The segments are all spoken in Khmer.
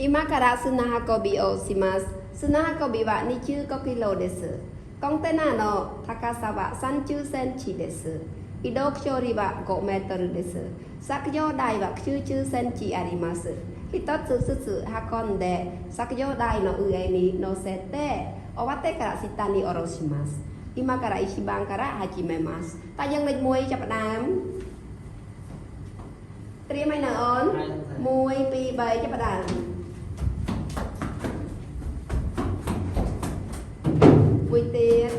今から砂運びをします。砂運びは25キロです。コンテナの高さは30センチです。移動距離は5メートルです。作業台は90センチあります。一つずつ運んで作業台の上に乗せて終わってから下に下ろします。今から1番から始めます。たយើងលេខ1ចាប់ផ្ដើមត្រៀមហើយនៅអូន1 2 3ចាប់ផ្ដើមមួយទៀត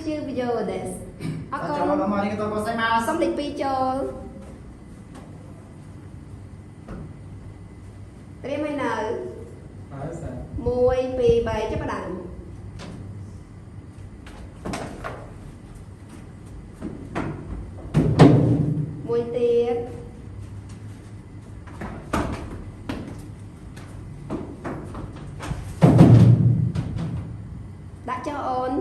9ビデオです。អរគុណសូមលេខ2ចូលត្រៀមហើយនៅ1 2 3ចាប់ផ្ដើមមួយទៀតដាក់ចុះអូន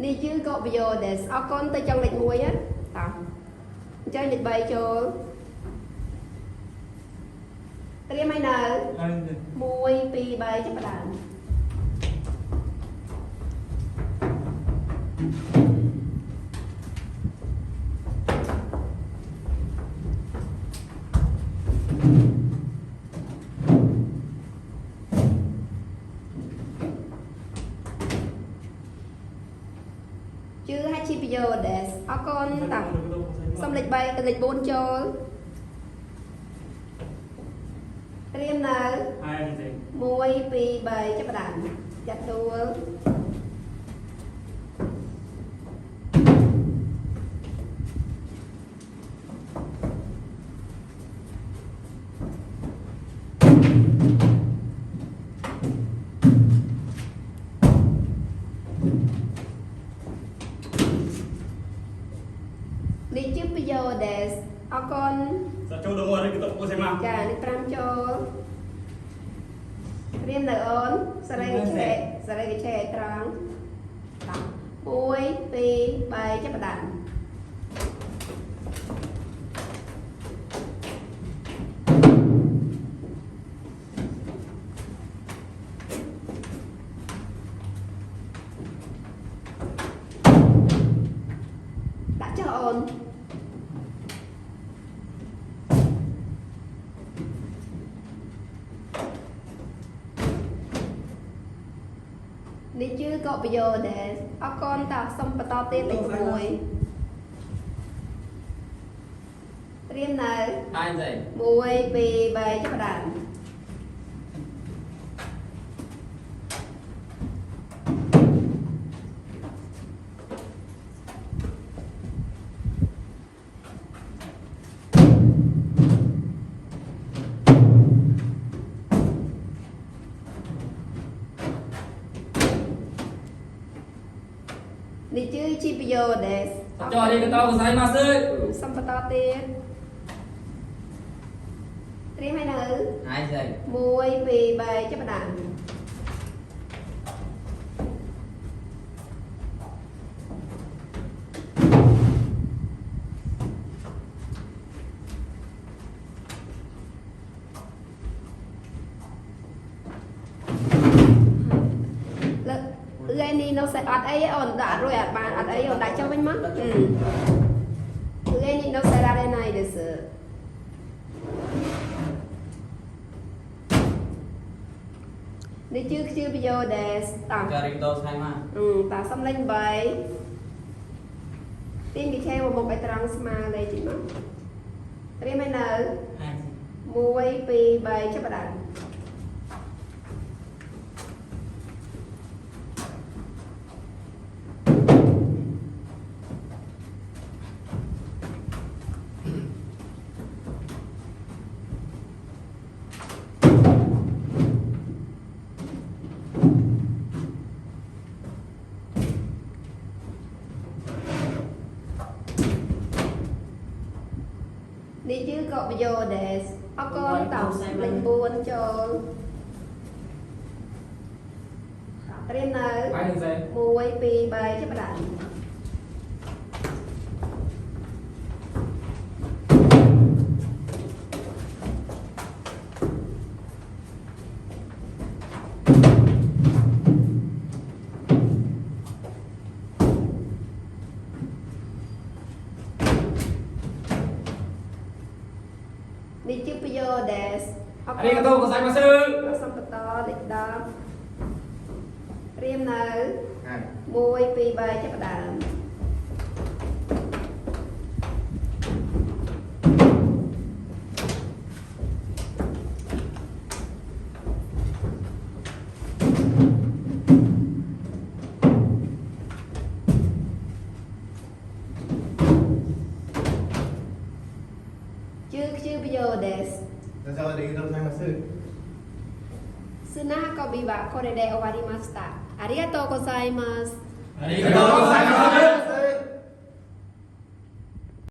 នេះគឺកុបយោですអរគុណទៅចង់លេខ1តោះអញ្ចឹងលេខ3ចូលត្រៀមហើយនៅ1 2 3ចាប់ផ្ដើមជឿឲ្យជីប្រយោជន៍ដែរអរគុណតោះសុំលេខ3លេខ4ចូលត្រៀមនៅ1 2 3ចាប់ផ្ដើមចាត់ដួលនេះជាប្រយោជន៍ដែរអរគុណសាចូលដល់មកនេះទៅពុះស្អីមកចានេះ5ចូលត្រៀមនៅអូនសរីវិឆេត្រង់1 2 3ចាប់ផ្ដើមដាក់ចុះអូននេះគឺកុបយោដែរអរគុណតោះសុំបន្តទៀតលេខ6ត្រៀមនៅ1 2 3ចាប់ផ្ដើមនេះគឺជីប្រយោជន៍ដែរចុះនេះក៏តោះស្អីមកសើសុំបន្តទៀតត្រៀមហើយនៅហើយស្អី1 2 3ចាប់ផ្ដើមនេះនៅសេអត់អីអូនដាក់រួយអត់បានអត់អីអូនដាក់ចុះវិញមកនេះនៅសេរ៉ារ៉េណៃですនេះជឿប្រយោជន៍ដែរតោះចារីដោស្អីមកតើសំលេង3ទាញវិឆេមកមុខឲ្យត្រង់ស្មើលេខជិះមកត្រៀមហើយនៅ1 2 3ចាប់ផ្ដើម នេះជឺកបយោですអកូនតោលេខ4ចូលត្រៀមនៅ1 2 3ចាប់ផ្ដើមនេះជឺបយោですអありがとうございます。សូមបន្តលេខ10ត្រៀមនៅ はい。 1 2 3ចាប់ផ្ដើមជឺបយោですどうぞありがとうございます。砂運びはこれで終わりました。ありがとうございます。ありがとうございます。